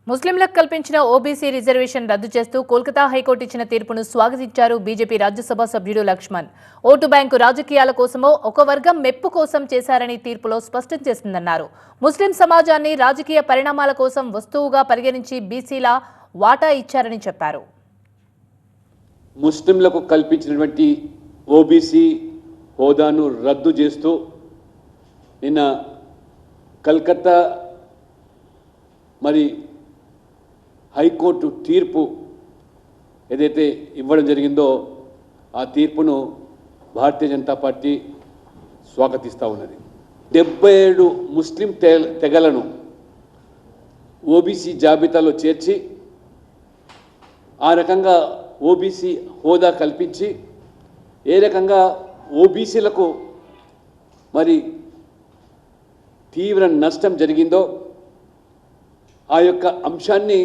ముస్లింలకు కల్పించిన OBC reservation రద్దు చేస్తూ కోల్కతా హైకోర్టు ఇచ్చిన తీర్పును స్వాగతించారు బీజేపీ రాజ్యసభ సభ్యుడు లక్ష్మణ్. ఓటు బ్యాంకు రాజకీయాల కోసమో ఒక వర్గం మెప్పు కోసం చేశారని తీర్పులో స్పష్టం చేసిందన్నారు. ముస్లిం సమాజాన్ని రాజకీయ పరిణామాల కోసం వస్తువుగా పరిగణించి బీసీల వాటా ఇచ్చారని చెప్పారు. ముస్లింలకు కల్పించినటువంటి ఓబీసీ హోదాను రద్దు చేస్తూ నిన్న కల్కత్తా మరి హైకోర్టు తీర్పు ఏదైతే ఇవ్వడం జరిగిందో ఆ తీర్పును భారతీయ జనతా పార్టీ స్వాగతిస్తూ ఉన్నది. 77 ముస్లిం తెగలను ఓబీసీ జాబితాలో చేర్చి ఆ రకంగా ఓబీసీ హోదా కల్పించి ఏ రకంగా ఓబీసీలకు మరి తీవ్ర నష్టం జరిగిందో ఆ యొక్క అంశాన్ని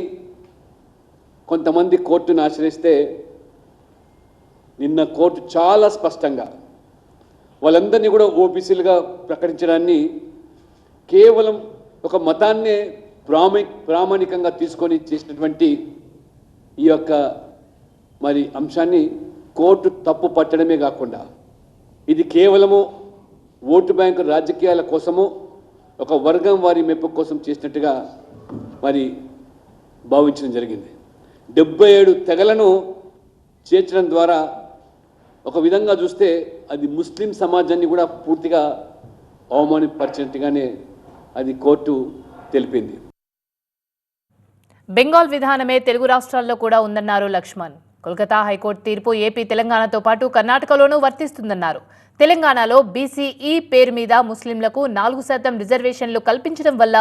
కొంతమంది కోర్టును ఆశ్రయిస్తే నిన్న కోర్టు చాలా స్పష్టంగా వాళ్ళందరినీ కూడా ఓబీసీలుగా ప్రకటించడాన్ని కేవలం ఒక మతాన్నే ప్రామాణికంగా తీసుకొని చేసినటువంటి ఈ యొక్క మరి అంశాన్ని కోర్టు తప్పు పట్టడమే కాకుండా ఇది కేవలము ఓటు బ్యాంకు రాజకీయాల కోసము ఒక వర్గం వారి మెప్పు కోసం చేసినట్టుగా మరి భావించడం జరిగింది. 77 తెగలను చేర్చడం ద్వారా ఒక విధంగా చూస్తే అది ముస్లిం సమాజాన్ని కూడా పూర్తిగా అవమానపరిచినట్టుగానే అది కోర్టు తెలిపింది. బెంగాల్ విధానమే తెలుగు రాష్ట్రాల్లో కూడా ఉందన్నారు లక్ష్మణ్. కోల్కతా హైకోర్టు తీర్పు ఏపీ తెలంగాణతో పాటు కర్ణాటకలోనూ వర్తిస్తుందన్నారు. తెలంగాణలో బీసీఈ పేరు మీద ముస్లింలకు 4% రిజర్వేషన్లు కల్పించడం వల్ల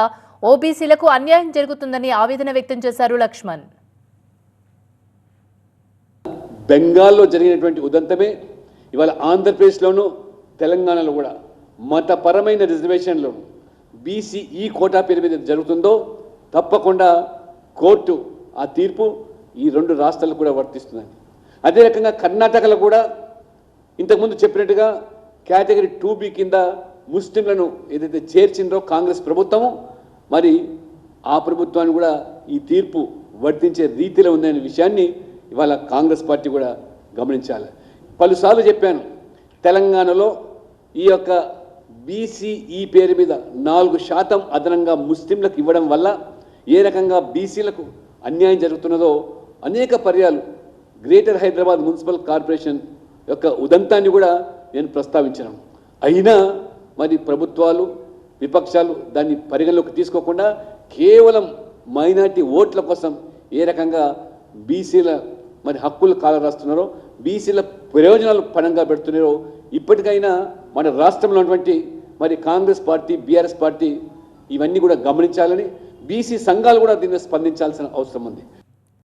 ఓబీసీలకు అన్యాయం జరుగుతుందని ఆవేదన వ్యక్తం చేశారు లక్ష్మణ్. బెంగాల్లో జరిగినటువంటి ఉదంతమే ఇవాళ ఆంధ్రప్రదేశ్లోనూ తెలంగాణలో కూడా మతపరమైన రిజర్వేషన్లు బీసీఈ కోటా పేరు మీద జరుగుతుందో తప్పకుండా కోర్టు ఆ తీర్పు ఈ 2 రాష్ట్రాలకు కూడా వర్తిస్తుందని. అదే రకంగా కర్ణాటకలో కూడా ఇంతకుముందు చెప్పినట్టుగా కేటగిరీ 2B కింద ముస్లింలను ఏదైతే చేర్చిందో కాంగ్రెస్ ప్రభుత్వము మరి ఆ ప్రభుత్వాన్ని కూడా ఈ తీర్పు వర్తించే రీతిలో ఉందనే విషయాన్ని ఇవాళ కాంగ్రెస్ పార్టీ కూడా గమనించాలి. పలుసార్లు చెప్పాను, తెలంగాణలో ఈ యొక్క బీసీఈ పేరు మీద 4% అదనంగా ముస్లింలకు ఇవ్వడం వల్ల ఏ రకంగా బీసీలకు అన్యాయం జరుగుతున్నదో అనేక పర్యాలు గ్రేటర్ హైదరాబాద్ మున్సిపల్ కార్పొరేషన్ యొక్క ఉదంతాన్ని కూడా నేను ప్రస్తావించాను. అయినా మరి ప్రభుత్వాలు విపక్షాలు దాన్ని పరిగణలోకి తీసుకోకుండా కేవలం మైనార్టీ ఓట్ల కోసం ఏ రకంగా బీసీల మరి హక్కులు కాలరాస్తున్నారో, బీసీల ప్రయోజనాలు పణంగా పెడుతున్నారో ఇప్పటికైనా మన రాష్ట్రంలో ఉన్నటువంటి మరి కాంగ్రెస్ పార్టీ, బీఆర్ఎస్ పార్టీ ఇవన్నీ కూడా గమనించాలని, బీసీ సంఘాలు కూడా దీన్ని స్పందించాల్సిన అవసరం ఉంది.